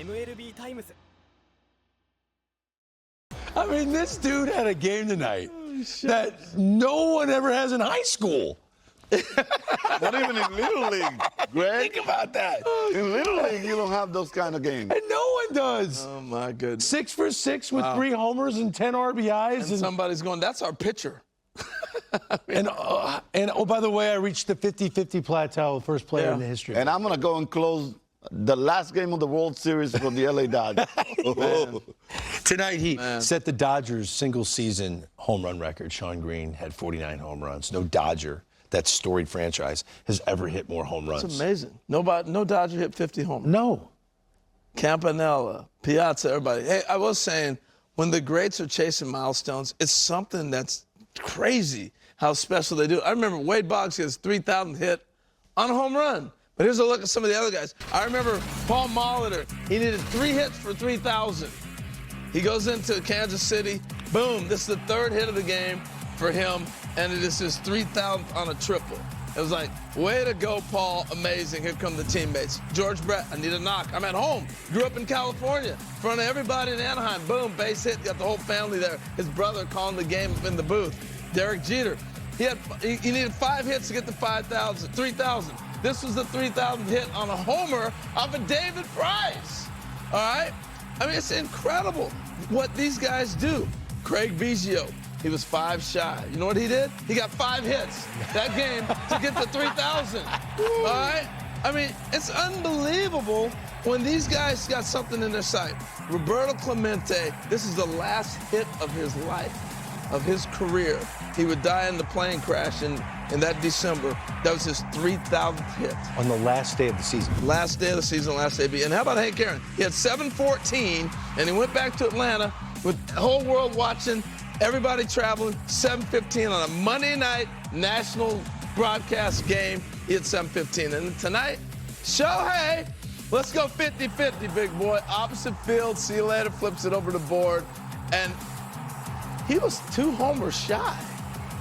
MLB タイムズ I mean, this dude had a game tonight that no one ever has in high school. Not even in Little League, Greg. Think about that. In Little League, you don't have those kind of games. And no one does. Oh, my goodness. 6 for 6 with 3 homers and 10 RBIs. And somebody's going, that's our pitcher. And oh, by the way, I reached the 50-50 plateau, first player in the history. And I'm going to go and close the last game of the World Series for the LA Dodgers. Tonight, he set the Dodgers' single-season home run record. Shawn Green had 49 home runs. No Dodger, that storied franchise, has ever hit more home runs. It's amazing. No Dodger hit 50 home runs. No. Campanella, Piazza, everybody. Hey, I was saying, when the greats are chasing milestones, it's something that's crazy how special they do. I remember Wade Boggs gets 3,000th hit on a home run. But here's a look at some of the other guys. I remember Paul Molitor. He needed 3 hits for 3,000. He goes into Kansas City. Boom. This is the 3rd hit of the game for him, and it is his 3,000th on a triple. It was like, way to go, Paul. Amazing. Here come the teammates. George Brett, I need a knock. I'm at home. Grew up in California. In front of everybody in Anaheim. Boom, base hit. Got the whole family there. His brother calling the game up in the booth. Derek Jeter. He needed 5 hits to get to 3,000. This was the 3,000th hit on a homer off of David Price. All right? I mean, it's incredible what these guys do. Craig Biggio, he was 5 shy. You know what he did? He got 5 hits that game to get to 3,000. All right? I mean, it's unbelievable when these guys got something in their sight. Roberto Clemente, this is the last hit of his life, of his career. He would die in the plane crash in that December. That was his 3,000th hit. On the last day of the season. Last day of the season, last day of the. And how about Hank Aaron? He had 714, and he went back to Atlanta with the whole world watching, everybody traveling, 7:15 on a Monday night national broadcast game. He had 7:15. And tonight, Shohei, let's go 50-50, big boy. Opposite field, see you later, flips it over the board. And he was 2 homers shy.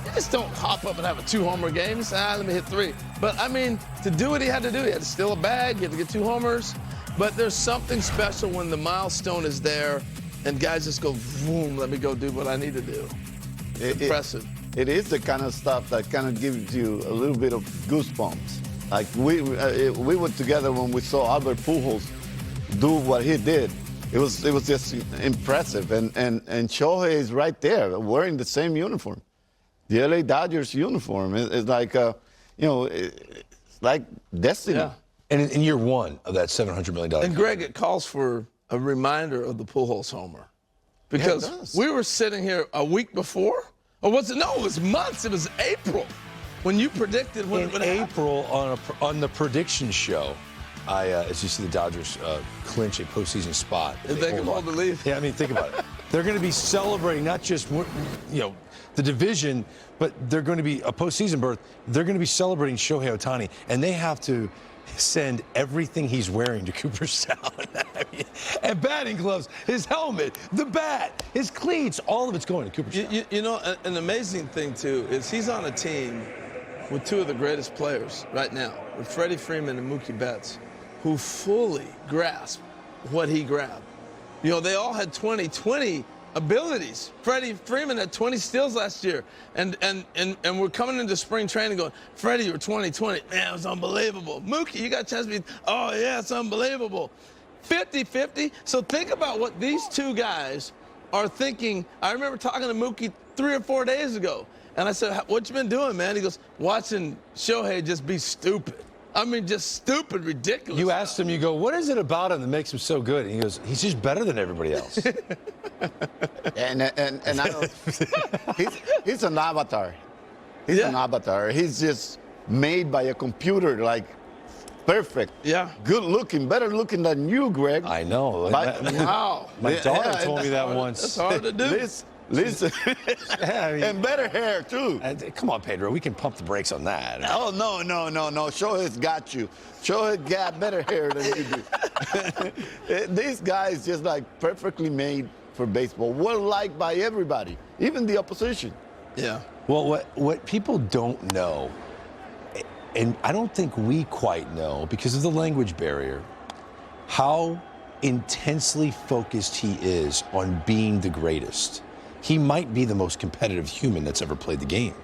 You just don't hop up and have a 2-homer game. You say, let me hit 3. But, I mean, to do what he had to do, he had to steal a bag, he had to get 2 homers. But there's something special when the milestone is there and guys just go, boom, let me go do what I need to do. It's impressive. It is the kind of stuff that kind of gives you a little bit of goosebumps. Like, we were together when we saw Albert Pujols do what he did. It was just impressive. And Shohei is right there wearing the same uniform. The LA Dodgers uniform is like, it's like destiny. Yeah. And in year 1 of that $700 million. And Greg, it calls for a reminder of the Pujols homer. Because we were sitting here a week before, or was it? No, it was months. It was April when you predicted when it would happen. April on the prediction show, as you see the Dodgers clinch a postseason spot. If they can hold the lead. Yeah, I mean, think about it. They're going to be celebrating not just the division, but they're going to be a postseason berth. They're going to be celebrating Shohei Ohtani, and they have to send everything he's wearing to Cooperstown. And batting gloves, his helmet, the bat, his cleats, all of it's going to Cooperstown. You know, an amazing thing, too, is he's on a team with 2 of the greatest players right now, with Freddie Freeman and Mookie Betts, who fully grasp what he grabbed. You know, they all had 20 abilities. Freddie Freeman had 20 steals last year. And we're coming into spring training going, Freddie, you were 2020. Man, it was unbelievable. Mookie, you got a chance to be, oh, yeah, it's unbelievable. 50-50. So think about what these 2 guys are thinking. I remember talking to Mookie 3 or 4 days ago. And I said, what you been doing, man? He goes, watching Shohei just be stupid. I mean, just stupid, ridiculous. You asked him, you go, what is it about him that makes him so good? And he goes, he's just better than everybody else. and I know he's an avatar. He's an avatar. He's just made by a computer, like perfect. Yeah. Good looking, better looking than you, Greg. I know. Wow. My daughter told me that once. That's hard to do. Listen. Yeah, I mean, and better hair, too. Come on, Pedro. We can pump the brakes on that. Oh, no. Shohei's got you. Shohei got better hair than you do. These guys just like perfectly made for baseball. Well liked by everybody, even the opposition. Yeah. Well, what people don't know, and I don't think we quite know because of the language barrier, how intensely focused he is on being the greatest. He might be the most competitive human that's ever played the game.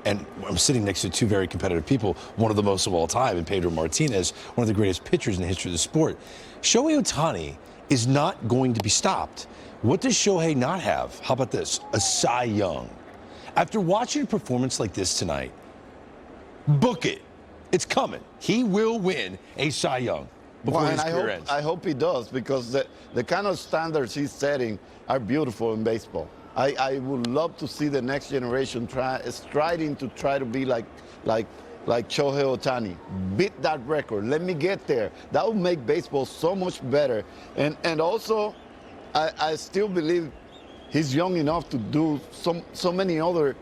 And I'm sitting next to two very competitive people, one of the most of all time, and Pedro Martinez, one of the greatest pitchers in the history of the sport. Shohei Ohtani is not going to be stopped. What does Shohei not have? How about this? A Cy Young. After watching a performance like this tonight, book it. It's coming. He will win a Cy Young before his career ends. I hope he does, because the kind of standards he's setting are beautiful in baseball. I would love to see the next generation striving to try to be like Shohei Ohtani. Beat that record. Let me get there. That would make baseball so much better. And also, I still believe he's young enough to do so many other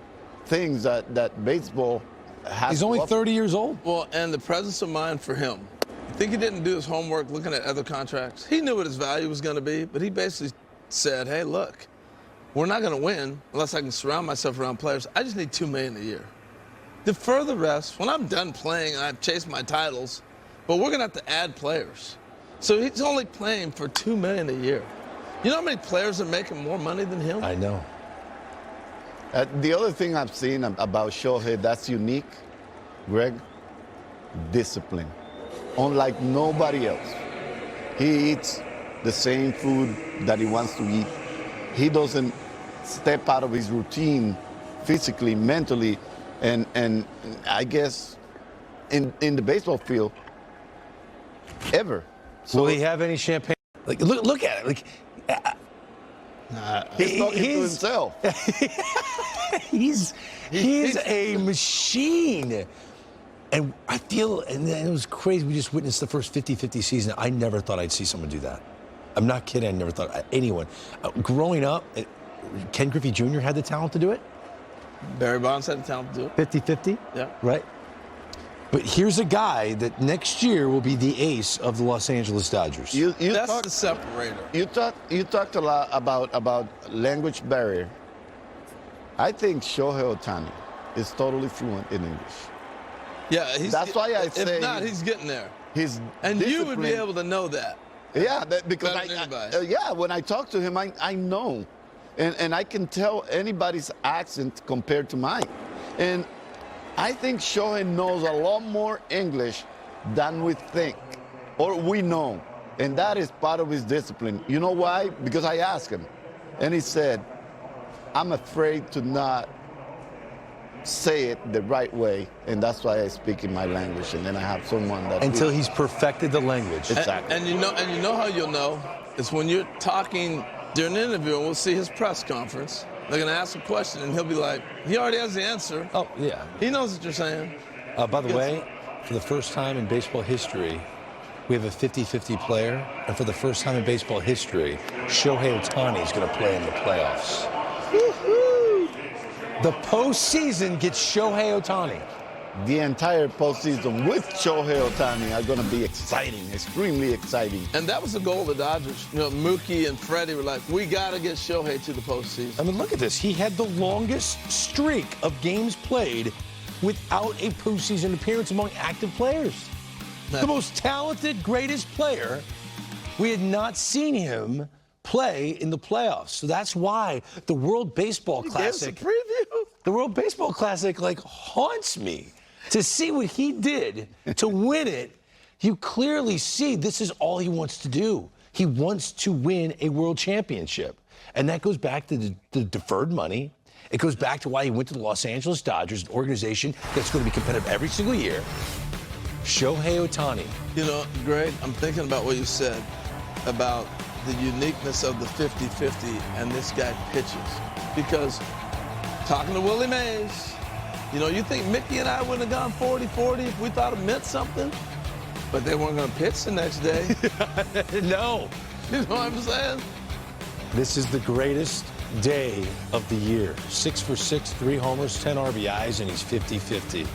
things that baseball has. He's only 30 years old. Well, and the presence of mind for him. I think he didn't do his homework looking at other contracts. He knew what his value was going to be, but he basically said, hey, look, we're not going to win unless I can surround myself around players. I just need $2 million a year. Defer the rest. When I'm done playing and I've chased my titles, but we're going to have to add players. So he's only playing for $2 million a year. You know how many players are making more money than him? I know. The other thing I've seen about Shohei that's unique, Greg, discipline. Unlike nobody else. He eats the same food that he wants to eat. He doesn't step out of his routine physically, mentally, and I guess in the baseball field, ever. So will he have any champagne? Like, look at it. Like, he's talking to himself. he's a machine. And I feel, and it was crazy, we just witnessed the first 50-50 season. I never thought I'd see someone do that. I'm not kidding, I never thought anyone. Growing up, Ken Griffey Jr. had the talent to do it. Barry Bonds had the talent to do it. 50-50? Yeah. Right? But here's a guy that next year will be the ace of the Los Angeles Dodgers. That's the separator. You talked a lot about language barrier. I think Shohei Ohtani is totally fluent in English. Yeah, that's why I say. If not, he's getting there. And you would be able to know that. Yeah, because when I talk to him, I know. And I can tell anybody's accent compared to mine. And I think Shohei knows a lot more English than we think, or we know. And that is part of his discipline. You know why? Because I asked him. And he said, I'm afraid to not say it the right way, and that's why I speak in my language, and then I have someone that until he's perfected the language. Exactly. And you know how you'll know is when you're talking during an interview, and we'll see his press conference. They're gonna ask a question, and he'll be like, he already has the answer. Oh yeah. He knows what you're saying. By the way, for the first time in baseball history, we have a 50-50 player, and for the first time in baseball history, Shohei Ohtani is going to play in the playoffs. Woo-hoo! The postseason gets Shohei Ohtani. The entire postseason with Shohei Ohtani are going to be exciting, extremely exciting. And that was the goal of the Dodgers. You know, Mookie and Freddie were like, we got to get Shohei to the postseason. I mean, look at this. He had the longest streak of games played without a postseason appearance among active players. The most talented, greatest player, we had not seen him play in the playoffs. So that's why the World Baseball Classic, the World Baseball Classic, like, haunts me. To see what he did to win it, you clearly see this is all he wants to do. He wants to win a world championship. And that goes back to the deferred money. It goes back to why he went to the Los Angeles Dodgers, an organization that's going to be competitive every single year. Shohei Ohtani. You know, Greg, I'm thinking about what you said about the uniqueness of the 50-50 and this guy pitches. Because talking to Willie Mays, you know, you think Mickey and I wouldn't have gone 40-40 if we thought it meant something? But they weren't going to pitch the next day. No. You know what I'm saying? This is the greatest day of the year. 6 for 6, 3 homers, 10 RBIs, and he's 50-50.